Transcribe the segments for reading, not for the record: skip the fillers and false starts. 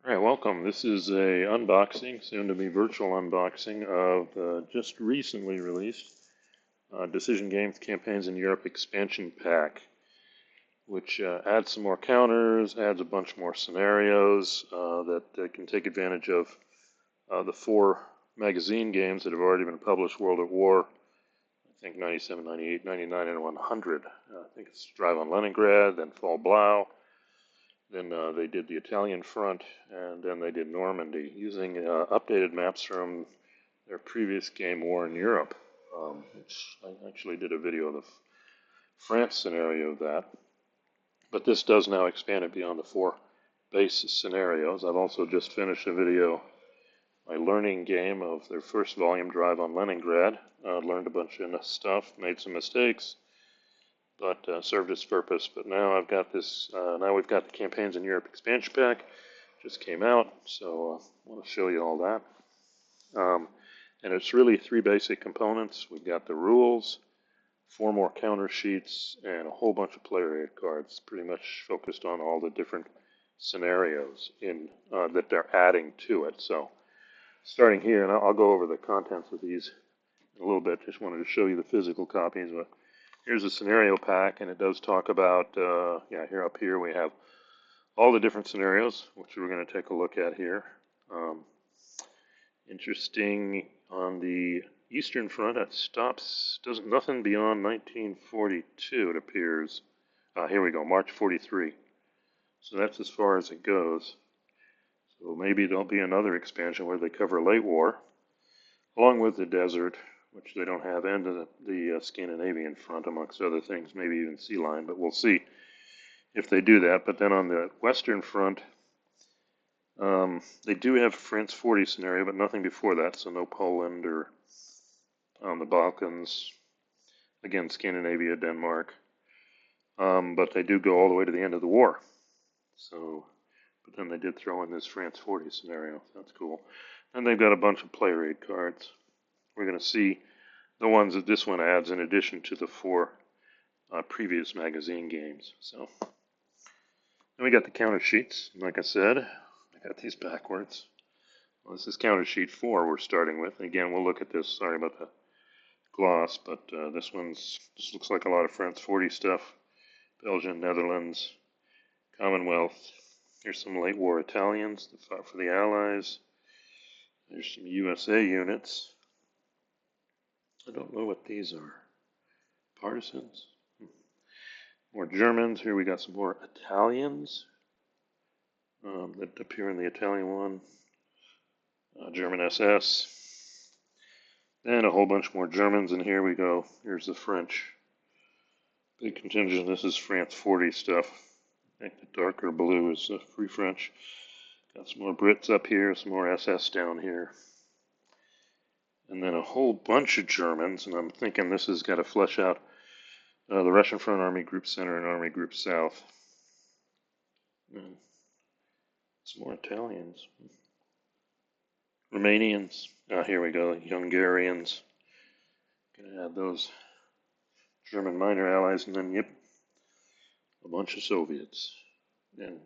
All right, welcome. This is a unboxing, soon to be virtual unboxing of just recently released Decision Games Campaigns in Europe expansion pack, which adds some more counters, adds a bunch more scenarios that can take advantage of the four magazine games that have already been published: World at War, I think 97, 98, 99, and 100. I think it's Drive on Leningrad, then Fall Blau. Then they did the Italian front, and then they did Normandy, using updated maps from their previous game, War in Europe, which I actually did a video of the France scenario of that. But this does now expand it beyond the four base scenarios. I've also just finished a video, my learning game of their first volume, Drive on Leningrad. Learned a bunch of stuff, made some mistakes, but served its purpose. But now I've got this. Now we've got the Campaigns in Europe expansion pack. Just came out, so I want to show you all that. And it's really three basic components. We've got the rules, four more counter sheets, and a whole bunch of player aid cards, pretty much focused on all the different scenarios in that they're adding to it. So starting here, and I'll go over the contents of these in a little bit. Just wanted to show you the physical copies, but here's a scenario pack, and it does talk about, here up here we have all the different scenarios, which we're going to take a look at here. Interesting, on the Eastern Front, it does nothing beyond 1942, it appears. Here we go, March 43. So that's as far as it goes. So maybe there'll be another expansion where they cover late war, along with the desert, which they don't have, and the Scandinavian front, amongst other things, maybe even Sea Line, but we'll see if they do that. But then on the Western Front, they do have France 40 scenario, but nothing before that, so no Poland or the Balkans, again, Scandinavia, Denmark. But they do go all the way to the end of the war. So, but then they did throw in this France 40 scenario. That's cool. And they've got a bunch of player aid cards. We're going to see the ones that this one adds in addition to the four previous magazine games. So then we got the counter sheets. Like I said, I got these backwards. Well, this is counter sheet 4 we're starting with. Again, we'll look at this. Sorry about the gloss, but this looks like a lot of France 40 stuff. Belgium, Netherlands, Commonwealth. Here's some late war Italians that fought for the Allies. There's some USA units. I don't know what these are. Partisans? More Germans. Here we got some more Italians that appear in the Italian one. German SS. And a whole bunch more Germans, and here we go. Here's the French. Big contingent. This is France 40 stuff. I think the darker blue is Free French. Got some more Brits up here, some more SS down here. And then a whole bunch of Germans, and I'm thinking this has got to flesh out the Russian Front Army Group Center and Army Group South. And some more Italians. Romanians. Here we go, Hungarians. Gonna add those German minor allies, and then, yep, a bunch of Soviets. And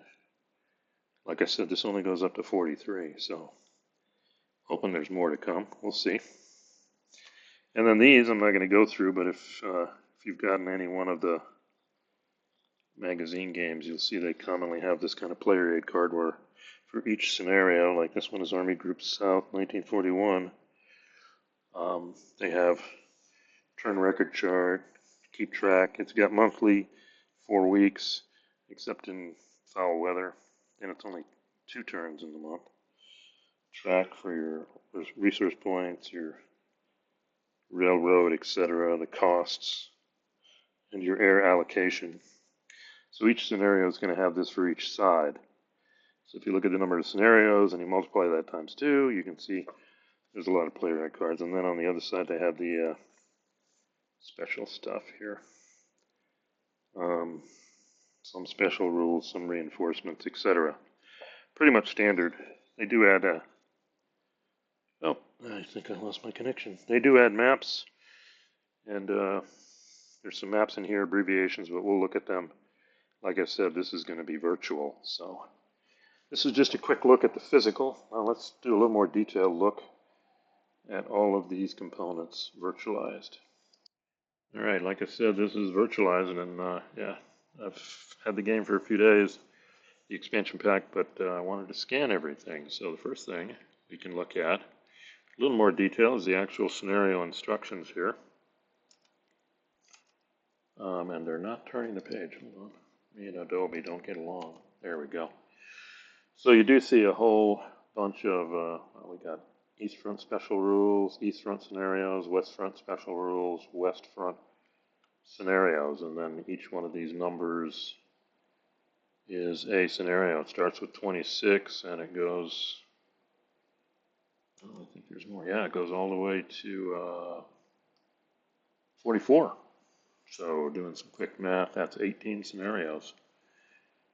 like I said, this only goes up to 43, so hoping there's more to come. We'll see. And then these I'm not going to go through, but if you've gotten any one of the magazine games, you'll see they commonly have this kind of player aid card where for each scenario, like this one is Army Group South, 1941, they have turn record chart, keep track. It's got monthly, 4 weeks, except in foul weather. Then it's only 2 turns in the month. Track for your resource points, your railroad, etc., the costs, and your air allocation. So each scenario is going to have this for each side. So if you look at the number of scenarios and you multiply that times 2, you can see there's a lot of player aid cards. And then on the other side, they have the special stuff here. Some special rules, some reinforcements, etc. Pretty much standard. They do add oh, I think I lost my connection. They do add maps, and there's some maps in here, abbreviations, but we'll look at them. Like I said, this is going to be virtual, so This is just a quick look at the physical. Now let's do a little more detailed look at all of these components virtualized. All right, like I said, this is virtualized, and yeah, I've had the game for a few days, the expansion pack, but I wanted to scan everything. So the first thing we can look at, a little more detail, is the actual scenario instructions here. And they're not turning the page. Hold on. Me and Adobe don't get along. There we go. So you do see a whole bunch of, we got east front special rules, east front scenarios, west front special rules, west front scenarios, and then each one of these numbers is a scenario. It starts with 26 and it goes, oh, I think there's more. Yeah, it goes all the way to 44. So doing some quick math, that's 18 scenarios,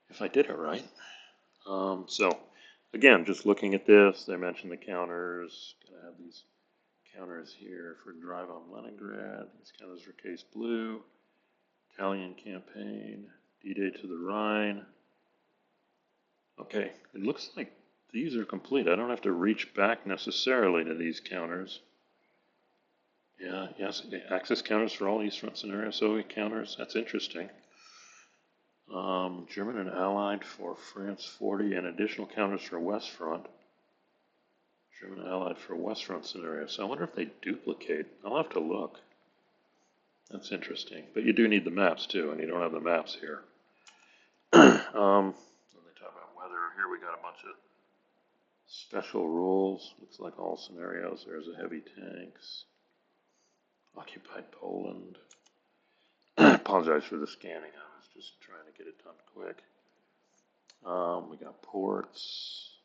if I did it right. So again, just looking at this, they mentioned the counters. Gonna have these counters here for Drive on Leningrad. These counters for Case Blue, Italian campaign, D-Day to the Rhine. Okay, it looks like these are complete. I don't have to reach back necessarily to these counters. Yeah, yes, access counters for all East Front scenarios, Soviet counters. That's interesting. German and Allied for France 40, and additional counters for West Front. German and Allied for West Front scenario. So I wonder if they duplicate. I'll have to look. That's interesting. But you do need the maps too, and you don't have the maps here. When they talk about weather, here we got a bunch of special rules. Looks like all scenarios. There's a heavy tanks. Occupied Poland. I apologize for the scanning. I was just trying to get it done quick. We got ports.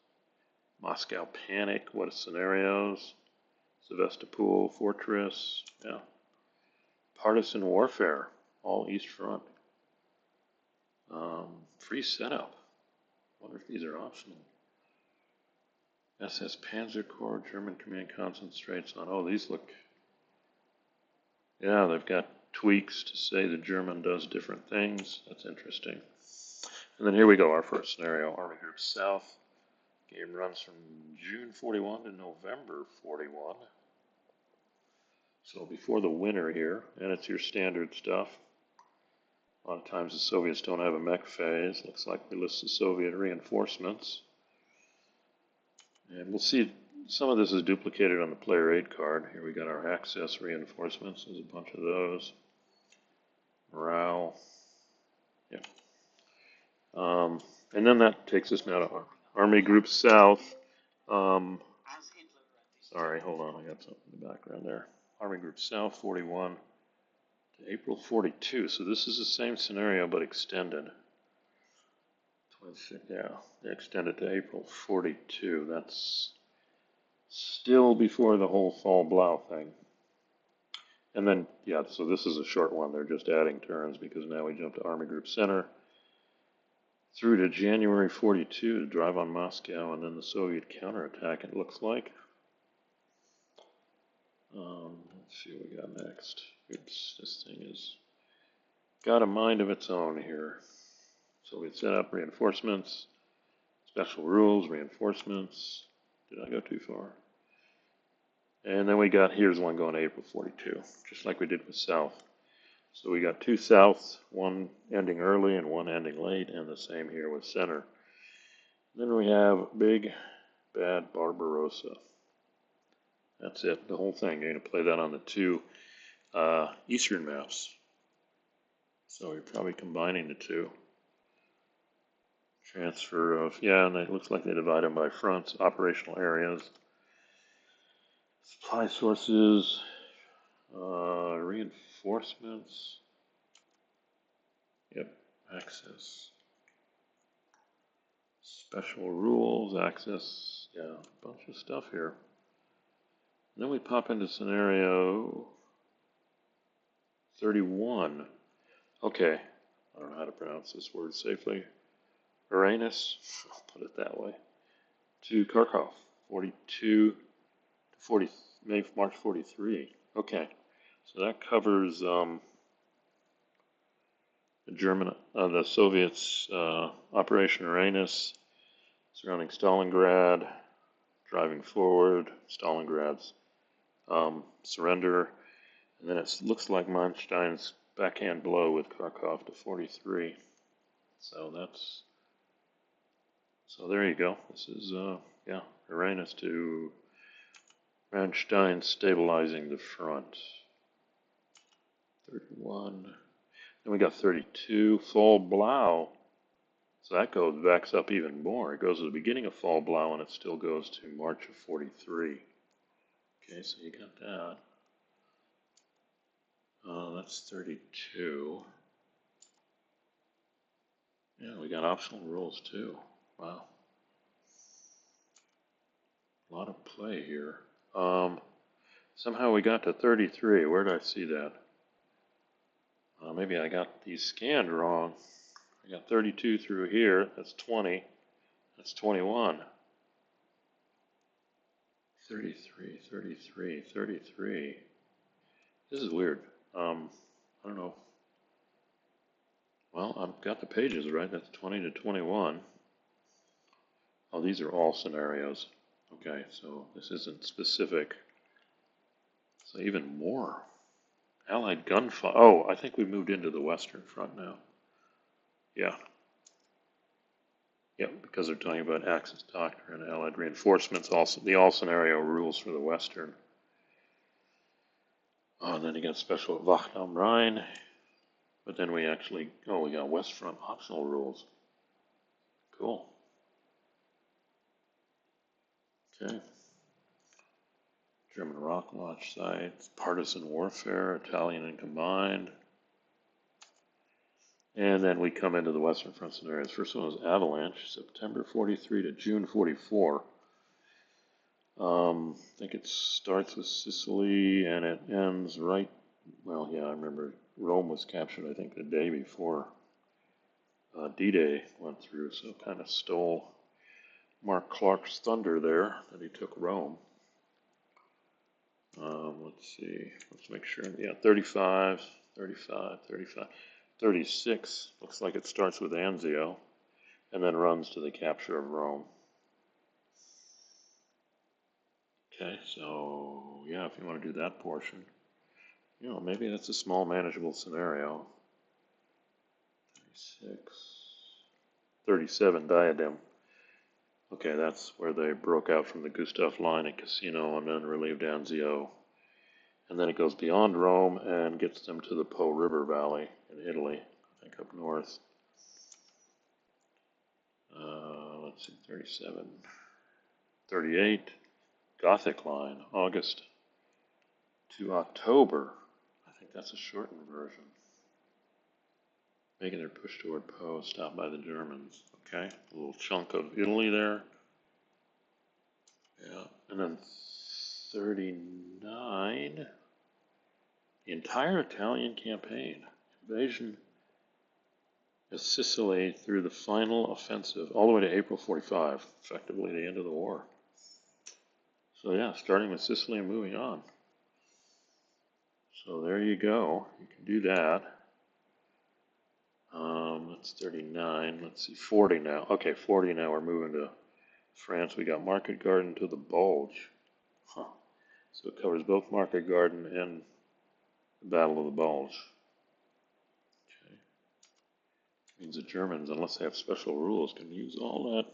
Moscow Panic. What are scenarios? Sevastopol Fortress. Yeah. Partisan Warfare. All East Front. Free setup. Wonder if these are optional. SS Panzer Corps. German Command concentrates on. Oh, these look. Yeah, they've got tweaks to say the German does different things. That's interesting. And then here we go, our first scenario, Army Group South. Game runs from June 41 to November 41. So before the winter here, and it's your standard stuff. A lot of times the Soviets don't have a mech phase. Looks like we list the Soviet reinforcements. And we'll see some of this is duplicated on the player aid card. Here we got our access reinforcements. There's a bunch of those. Morale. Yeah. And then that takes us now to Army Group South. Sorry, hold on. I got something in the background there. Army Group South 41 to April 42. So this is the same scenario but extended. 26, yeah, they extended to April 42. That's still before the whole Fall Blau thing. And then, yeah, so this is a short one. They're just adding turns because now we jump to Army Group Center through to January 42 to drive on Moscow, and then the Soviet counterattack, it looks like. Let's see what we got next. Oops, this thing has got a mind of its own here. So we set up reinforcements, special rules, reinforcements. Did I go too far? And then we got, here's one going to April 42, just like we did with South. So we got two Souths, one ending early and one ending late, and the same here with Center. Then we have Big Bad Barbarossa. That's it, the whole thing. You're going to play that on the two Eastern maps. So you're probably combining the two. Transfer of, yeah, and it looks like they divide them by fronts, operational areas. Supply sources, reinforcements. Yep, access. Special rules, access, yeah, a bunch of stuff here. And then we pop into scenario 31. Okay, I don't know how to pronounce this word safely. Uranus, I'll put it that way, to Kharkov, 42 to 40, March 43. Okay, so that covers the German, the Soviets' Operation Uranus. surrounding Stalingrad, driving forward, Stalingrad's surrender, and then it looks like Manstein's backhand blow with Kharkov to 43. So there you go. This is Uranus to Manstein stabilizing the front. 31. Then we got 32, Fall Blau. So that backs up even more. It goes to the beginning of Fall Blau and it still goes to March of 43. Okay, so you got that. That's 32. Yeah, we got optional rules too. Wow. A lot of play here. Somehow we got to 33. Where did I see that? Maybe I got these scanned wrong. I got 32 through here. That's 20. That's 21. 33, 33, 33. This is weird. I don't know. Well, I've got the pages right. That's 20 to 21. Oh, these are all scenarios. Okay, so this isn't specific. So even more. Allied gunfire. Oh, I think we moved into the Western Front now. Yeah. Yeah, because they're talking about Axis doctrine, Allied reinforcements, also the all scenario rules for the Western. Oh, and then you got special Wacht am Rhein. But then we got West Front optional rules. Cool. Okay. German rock launch sites, partisan warfare, Italian and combined. And then we come into the Western Front scenarios. First one was Avalanche, September 43 to June 44. I think it starts with Sicily and it ends right, well, yeah, I remember Rome was captured, I think, the day before D-Day went through, so kind of stole Mark Clark's thunder there that he took Rome. Let's see, let's make sure, yeah, 35, 35, 35, 36, looks like it starts with Anzio and then runs to the capture of Rome. Okay, so yeah, if you want to do that portion, maybe that's a small manageable scenario. 36, 37 Diadem. Okay, that's where they broke out from the Gustav line at Cassino and then relieved Anzio. And then it goes beyond Rome and gets them to the Po River Valley in Italy, I think up north. Let's see, 37, 38, Gothic line, August to October. I think that's a shortened version. Making their push toward Po, stopped by the Germans. Okay, a little chunk of Italy there. Yeah, and then 39, the entire Italian campaign, invasion of Sicily through the final offensive, all the way to April 45, effectively the end of the war. So yeah, starting with Sicily and moving on. So there you go. You can do that. That's 39. Let's see, 40 now. Okay, 40 now. We're moving to France. We got Market Garden to the Bulge. Huh. So it covers both Market Garden and the Battle of the Bulge. Okay. Means the Germans, unless they have special rules, can use all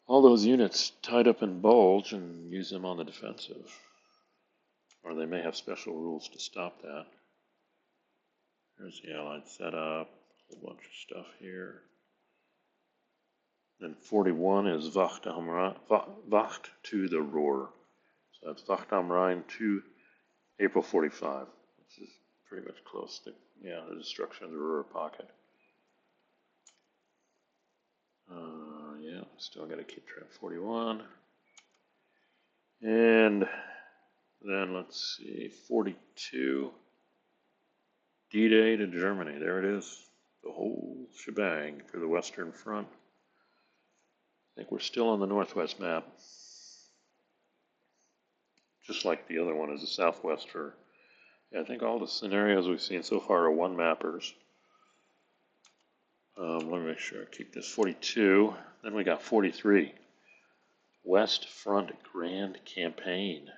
those units tied up in Bulge and use them on the defensive. Or they may have special rules to stop that. There's the Allied setup, a whole bunch of stuff here. Then 41 is Wacht to the Ruhr. So that's Wacht am Rhein to April 45, which is pretty much close to, the destruction of the Ruhr pocket. Still got to keep track. 41. And then let's see, 42. D-Day to Germany. There it is. The whole shebang for the Western Front. I think we're still on the Northwest map. Just like the other one is the Southwest for, I think all the scenarios we've seen so far are one mappers. Let me make sure I keep this 42. Then we got 43. West Front Grand Campaign.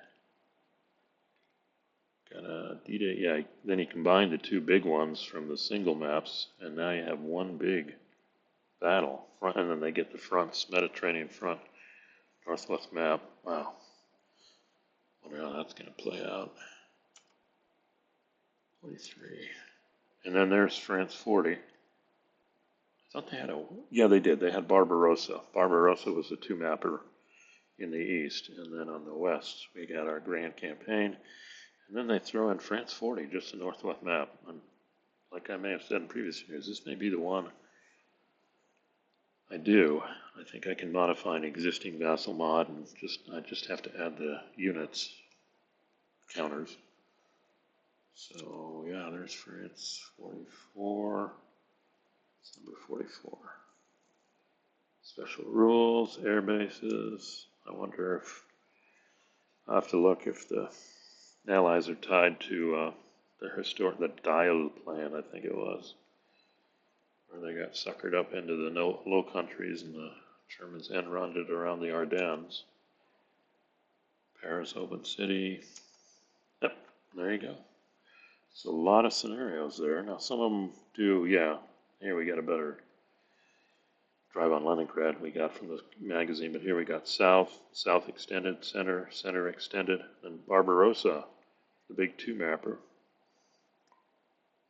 Got a D-Day. Yeah, then he combined the two big ones from the single maps, and now you have one big battle. And then they get the fronts, Mediterranean front, Northwest map. Wow. Wonder how that's going to play out. 43. And then there's France 40. I thought they had a, yeah, they did. They had Barbarossa. Barbarossa was the two-mapper in the east. And then on the west, we got our Grand Campaign. And then they throw in France 40, just the Northwest map. And like I may have said in previous years, this may be the one I do. I think I can modify an existing vassal mod, and I just have to add the units counters. So yeah, there's France 44. It's number 44. Special rules, air bases. I wonder if I have to look if the allies are tied to the Dial plan, I think it was, where they got suckered up into the Low Countries and the Germans end-runded around the Ardennes. Paris, Open City. Yep, there you go. So a lot of scenarios there. Now some of them do, yeah. Here we got a better drive on Leningrad we got from the magazine, but here we got South extended, Center extended, and Barbarossa, the big two-mapper.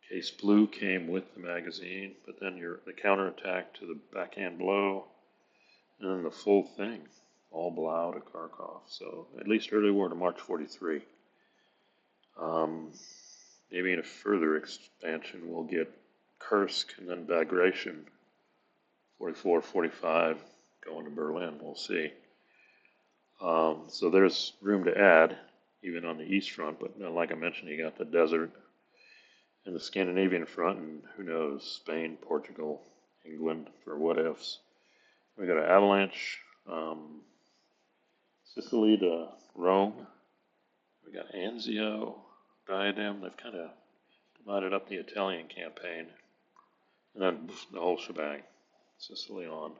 Case Blue came with the magazine, but then the counterattack to the backhand blow, and then the full thing, all Blau to Kharkov. So at least early war to March 43. Maybe in a further expansion we'll get Kursk and then Bagration, 44, 45, going to Berlin. We'll see. So there's room to add, even on the East Front, but like I mentioned, you got the desert and the Scandinavian front, and who knows, Spain, Portugal, England, for what ifs. We got an Avalanche, Sicily to Rome. We got Anzio, Diadem. They've kind of divided up the Italian campaign, and then the whole shebang, Sicily on.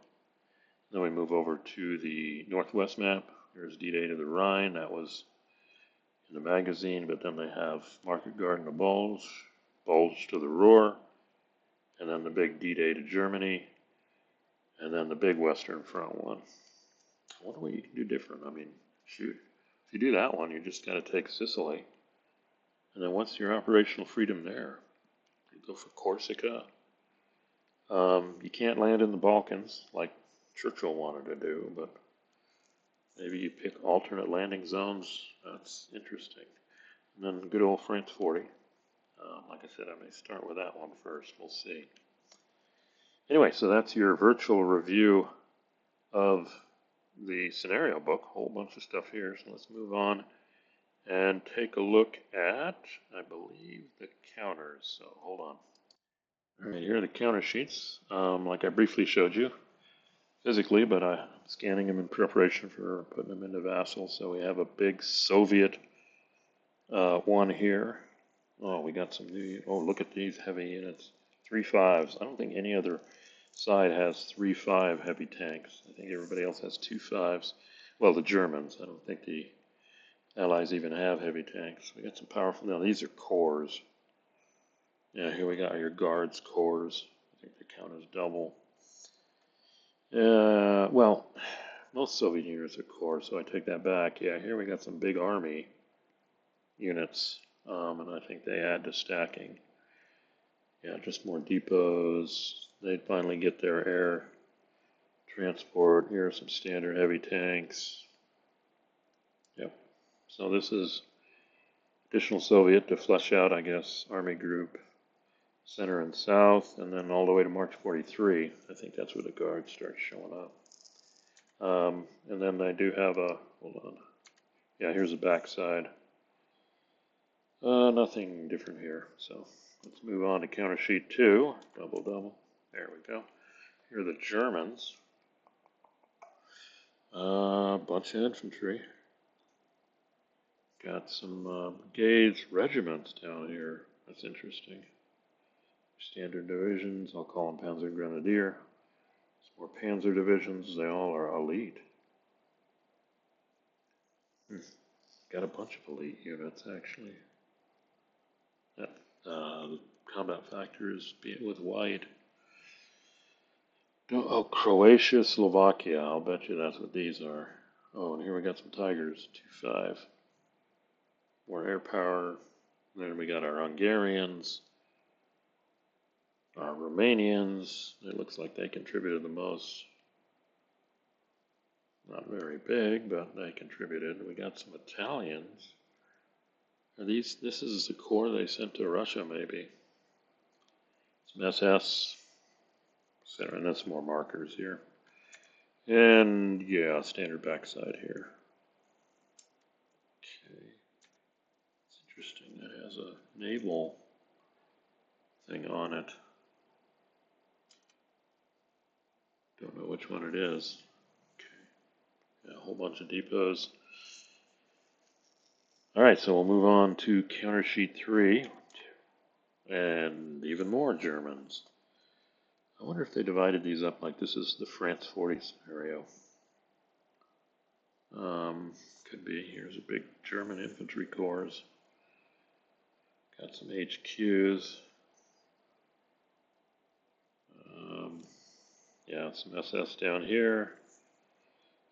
Then we move over to the Northwest map. There's D-Day to the Rhine. That was in the magazine, but then they have Market Garden to Bulge to the Ruhr, and then the big D-Day to Germany, and then the big Western Front one. I wonder what you can do different. I mean, shoot, if you do that one, you just got to take Sicily, and then once your operational freedom there, you go for Corsica. You can't land in the Balkans like Churchill wanted to do, but maybe you pick alternate landing zones. That's interesting. And then good old France 40. Like I said, I may start with that one first. We'll see. Anyway, so that's your virtual review of the scenario book. A whole bunch of stuff here. So let's move on and take a look at, I believe, the counters. So hold on. All right, here are the counter sheets, like I briefly showed you physically, but I'm scanning them in preparation for putting them into Vassal. So we have a big Soviet one here. Oh, we got some new. Oh, look at these heavy units. 3.5s. I don't think any other side has 3.5 heavy tanks. I think everybody else has 2.5s. Well, the Germans. I don't think the Allies even have heavy tanks. We got some powerful. Now these are cores. Yeah, here we got your guards cores. I think the count is double. Well, most Soviet units are cores, so I take that back. Yeah, here we got some big army units. And I think they add to stacking. Yeah, just more depots. They'd finally get their air transport. Here are some standard heavy tanks. Yep. So this is additional Soviet to flesh out, I guess, Army Group Center and South, and then all the way to March 43. I think that's where the Guards start showing up. And then I do have a, hold on. Yeah, here's the backside. Nothing different here. So let's move on to counter sheet 2. Double. There we go. Here are the Germans. Bunch of infantry. Got some brigades, regiments down here. That's interesting. Standard divisions, I'll call them Panzer Grenadier. Some more Panzer divisions, they all are elite. Got a bunch of elite units, actually. The combat factor is with white. Oh, Croatia, Slovakia. I'll bet you that's what these are. Oh, and here we got some Tigers, 2.5. More air power. Then we got our Hungarians, our Romanians. It looks like they contributed the most. Not very big, but they contributed. We got some Italians. Are these? This is the corps they sent to Russia, maybe. Some SS, etc. And then some more markers here. And yeah, standard backside here. Okay. It's interesting. That has a naval thing on it. Don't know which one it is. Okay. Yeah, a whole bunch of depots. Alright, so we'll move on to counter sheet 3. And even more Germans. I wonder if they divided these up like this is the France 40 scenario. Could be. Here's a big German infantry corps. Got some HQs. Yeah, some SS down here.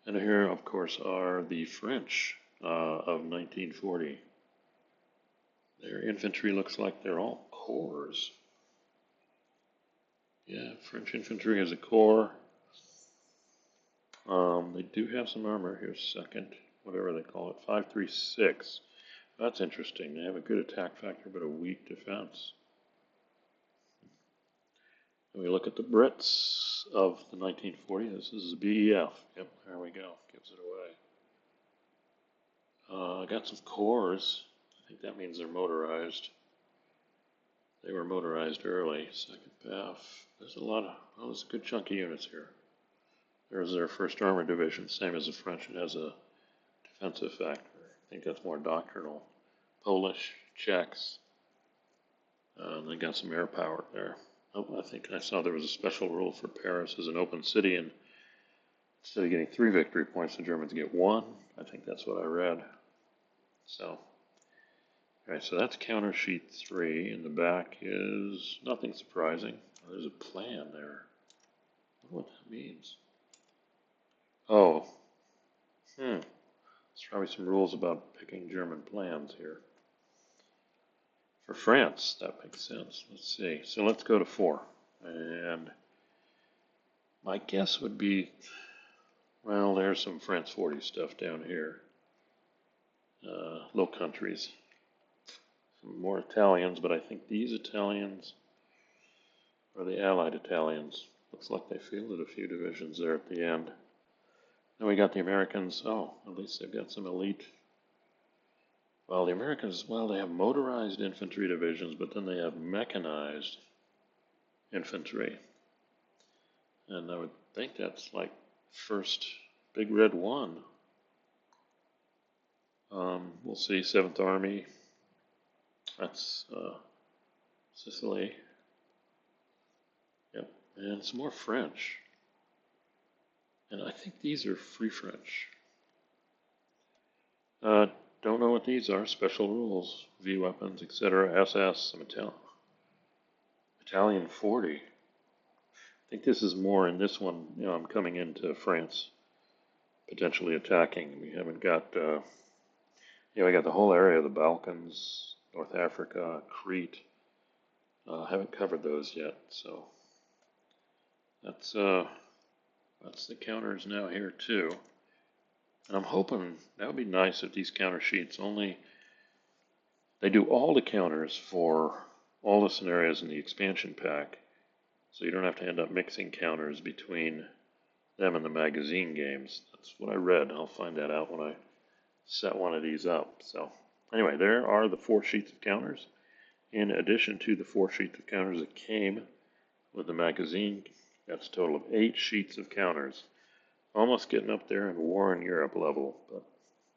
And here, of course, are the French of 1940. Their infantry looks like they're all corps. Yeah, French infantry is a corps. They do have some armor. Here's second, whatever they call it, 536. That's interesting. They have a good attack factor, but a weak defense. And we look at the Brits of the 1940s. This is BEF. Yep, there we go. Gives it away. I got some corps. I think that means they're motorized. They were motorized early. Second BEF. There's a lot of, oh, there's a good chunk of units here. There's their 1st Armored Division, same as the French. It has a defensive factor. I think that's more doctrinal. Polish, Czechs. They got some air power there. Oh, I think I saw there was a special rule for Paris as an open city, and instead of getting 3 victory points, the Germans get 1. I think that's what I read. So, alright, so that's counter sheet 3. In the back is nothing surprising. Oh, there's a plan there. I wonder what that means. Oh, there's probably some rules about picking German plans here. For France, that makes sense. Let's see. So let's go to 4. And my guess would be, well, there's some France 40 stuff down here. Low countries. Some more Italians, but I think these Italians are the Allied Italians. Looks like they fielded a few divisions there at the end. Then we got the Americans. Oh, at least they've got some elite. Well, the Americans, well, they have motorized infantry divisions, but then they have mechanized infantry. And I would think that's like first Big Red 1. We'll see, 7th Army. That's Sicily. Yep, and some more French. And I think these are Free French. Don't know what these are. Special rules, V weapons, etc. SS, some Italian 40. I think this is more in this one. You know, I'm coming into France, potentially attacking. We haven't got. We got the whole area of the Balkans, North Africa, Crete. Haven't covered those yet, so that's the counters now here too. And I'm hoping that would be nice if these counter sheets they do all the counters for all the scenarios in the expansion pack, so you don't have to end up mixing counters between them and the magazine games. That's what I read. I'll find that out when I set one of these up. So anyway, there are the 4 sheets of counters, in addition to the 4 sheets of counters that came with the magazine. That's a total of 8 sheets of counters. Almost getting up there in War in Europe level, but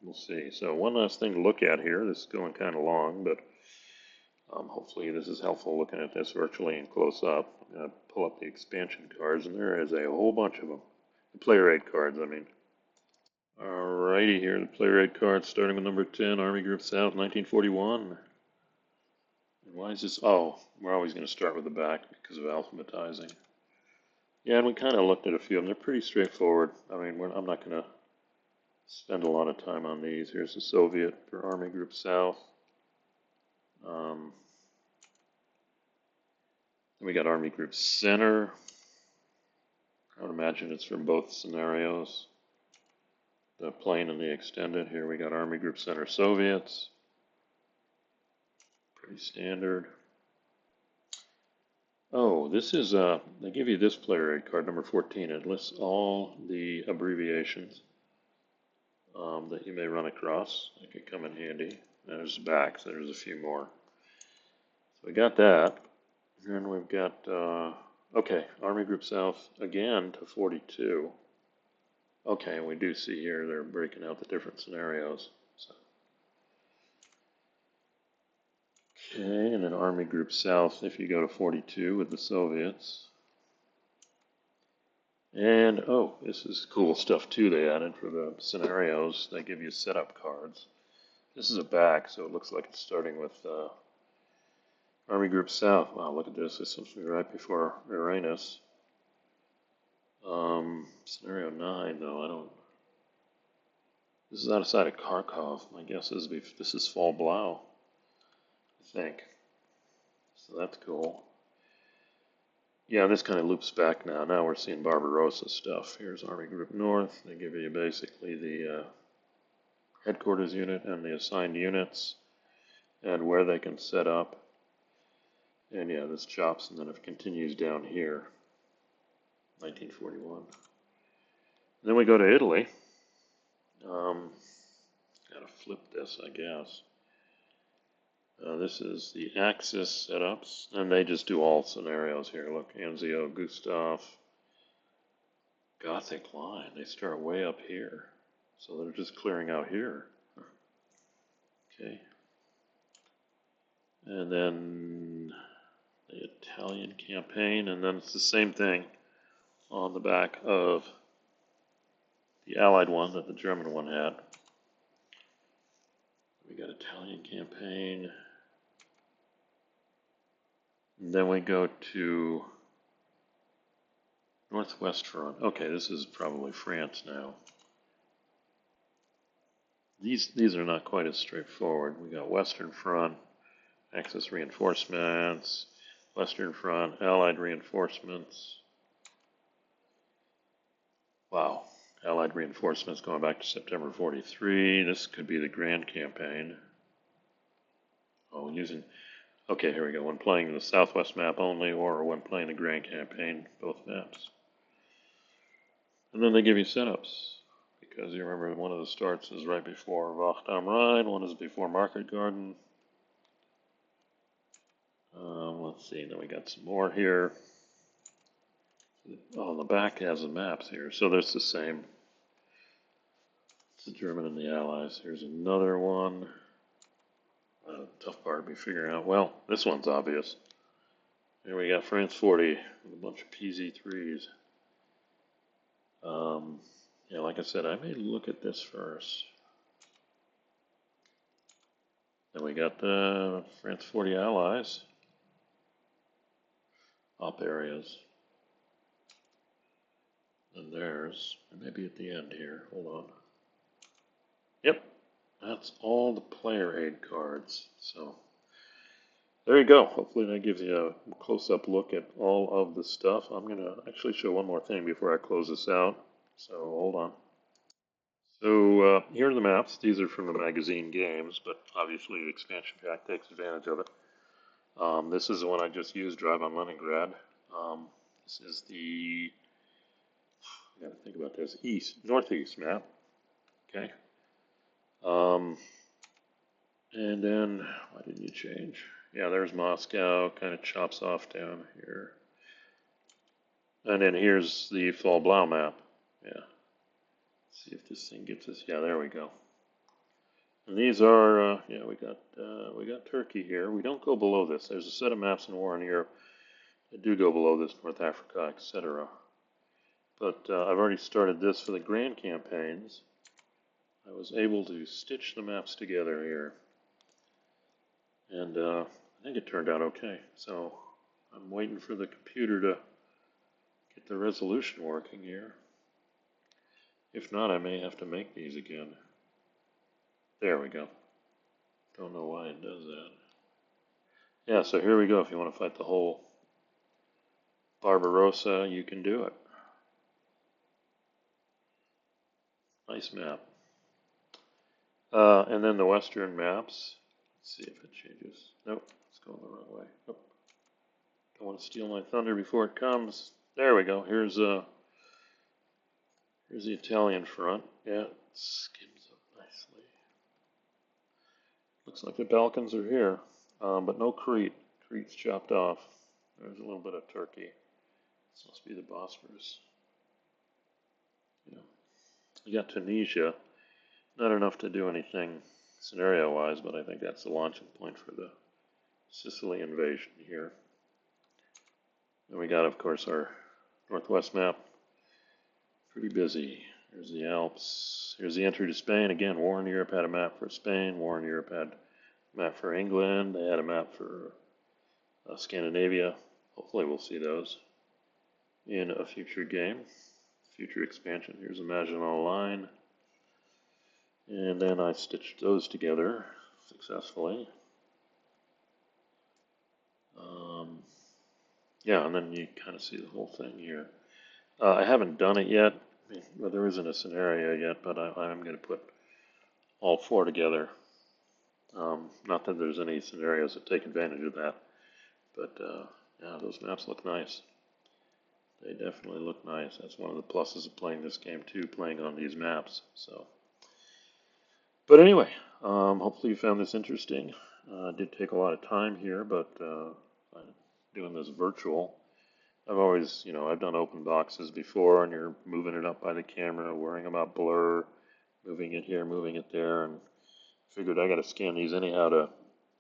we'll see. So one last thing to look at here. This is going kind of long, but Hopefully this is helpful looking at this virtually and close up. I'm going to pull up the expansion cards, and there is a whole bunch of them. The player aid cards, I mean. Alrighty, here are the player aid cards, starting with number 10, Army Group South, 1941. And why is this? Oh, we're always going to start with the back because of alphabetizing. Yeah, and we kind of looked at a few of them. They're pretty straightforward. I mean, I'm not going to spend a lot of time on these. Here's the Soviet for Army Group South. Then we got Army Group Center. I would imagine it's from both scenarios. The plain and the extended. Here we got Army Group Center Soviets. Pretty standard. Oh, this is, they give you this player aid card, number 14. It lists all the abbreviations that you may run across. That could come in handy. There's back, so there's a few more. So we got that. And then we've got, okay, Army Group South again to 42. Okay, and we do see here they're breaking out the different scenarios. So. Okay, and then Army Group South if you go to 42 with the Soviets. And, oh, this is cool stuff too they added for the scenarios. They give you setup cards. This is a back, so it looks like it's starting with Army Group South. Wow, look at this. This must be right before Uranus. Scenario 9, though, I don't... This is outside of Kharkov. My guess is this is Fall Blau, I think. So that's cool. Yeah, this kind of loops back now. Now we're seeing Barbarossa stuff. Here's Army Group North. They give you basically the headquarters unit and the assigned units and where they can set up. And yeah, this chops and then it continues down here. 1941. Then we go to Italy. Gotta flip this, I guess. This is the Axis setups, and they just do all scenarios here. Look, Anzio, Gustav, Gothic line. They start way up here, so they're just clearing out here. Okay. And then the Italian campaign, and then it's the same thing on the back of the Allied one that the German one had. We got Italian campaign. And then we go to Northwest Front. Okay, this is probably France now. These are not quite as straightforward. We got Western Front, Axis reinforcements, Western Front, Allied reinforcements. Wow, Allied reinforcements going back to September 43. This could be the Grand Campaign. Oh, using... Okay, here we go. When playing the Southwest map only, or when playing the Grand Campaign, both maps. And then they give you setups, because you remember one of the starts is right before Wacht am Rhein, one is before Market Garden. Let's see, then we got some more here. Oh, the back has the maps here, so there's the same. It's the German and the Allies. Here's another one. Tough part to be figuring out. Well, this one's obvious. Here we got France 40 with a bunch of PZ3s. Yeah, like I said, I may look at this first. Then we got the France 40 Allies. Op areas. And theirs. It may be at the end here. Hold on. Yep. That's all the player aid cards. So there you go. Hopefully that gives you a close-up look at all of the stuff. I'm going to actually show one more thing before I close this out. So hold on. So here are the maps. These are from the magazine games, but obviously the expansion pack takes advantage of it. This is the one I just used, Drive on Leningrad. This is the, I got to think about this, northeast map. Okay. And then, why didn't you change? Yeah, there's Moscow, kind of chops off down here. And then here's the Fall Blau map. Yeah. Let's see if this thing gets us. Yeah, there we go. And these are, yeah, we got Turkey here. We don't go below this. There's a set of maps in War in Europe that do go below this, North Africa, etc. But I've already started this for the grand campaigns. I was able to stitch the maps together here, and I think it turned out okay. So I'm waiting for the computer to get the resolution working here. If not, I may have to make these again. There we go. Don't know why it does that. Yeah, so here we go. If you want to fight the whole Barbarossa, you can do it. Nice map. And then the western maps. Let's see if it changes. Nope, it's going the wrong way. Nope. Don't want to steal my thunder before it comes. There we go. Here's the Italian front. Yeah, it skims up nicely. Looks like the Balkans are here, but no Crete. Crete's chopped off. There's a little bit of Turkey. This must be the Bosphorus. Yeah. You got Tunisia. Not enough to do anything scenario-wise, but I think that's the launching point for the Sicily invasion here. And we got, of course, our northwest map. Pretty busy. Here's the Alps. Here's the entry to Spain. Again, War in Europe had a map for Spain. War in Europe had a map for England. They had a map for Scandinavia. Hopefully we'll see those in a future game, future expansion. Here's a Maginot Line. And then I stitched those together successfully. Yeah, and then you kind of see the whole thing here. I haven't done it yet. Well, there isn't a scenario yet, but I'm going to put all four together. Not that there's any scenarios that take advantage of that, but yeah, those maps look nice. They definitely look nice. That's one of the pluses of playing this game too, playing on these maps. So, but anyway, hopefully you found this interesting. It did take a lot of time here, but I'm doing this virtual. I've always, I've done open boxes before, and you're moving it up by the camera, worrying about blur, moving it here, moving it there, and figured I got to scan these anyhow to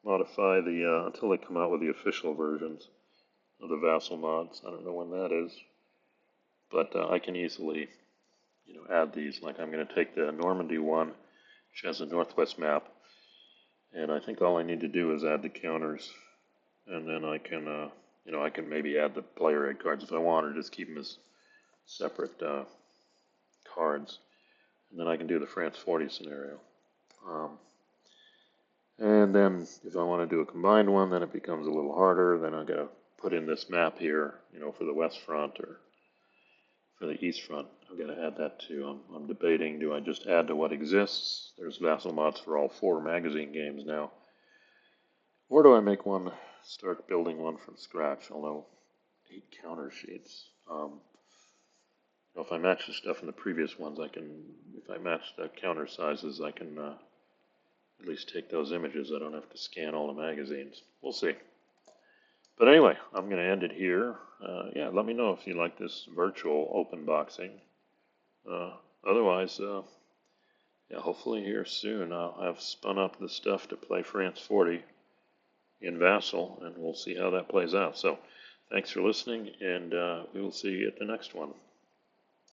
modify the until they come out with the official versions of the Vassal mods. I don't know when that is, but I can easily, add these. Like I'm going to take the Normandy one, which has a northwest map, and I think all I need to do is add the counters, and then I can, I can maybe add the player aid cards if I want, or just keep them as separate cards, and then I can do the France 40 scenario. And then if I want to do a combined one, then it becomes a little harder. Then I've got to put in this map here, for the west front or for the east front. I've got to add that too. I'm debating, do I just add to what exists? There's Vassal mods for all 4 magazine games now. Or do I make one, start building one from scratch, although 8 counter sheets. If I match the stuff in the previous ones, if I match the counter sizes, I can at least take those images. I don't have to scan all the magazines. We'll see. But anyway, I'm going to end it here. Yeah, let me know if you like this virtual open boxing. Otherwise, yeah, hopefully here soon I'll have spun up the stuff to play France 40 in Vassal, and we'll see how that plays out. So thanks for listening, and we will see you at the next one.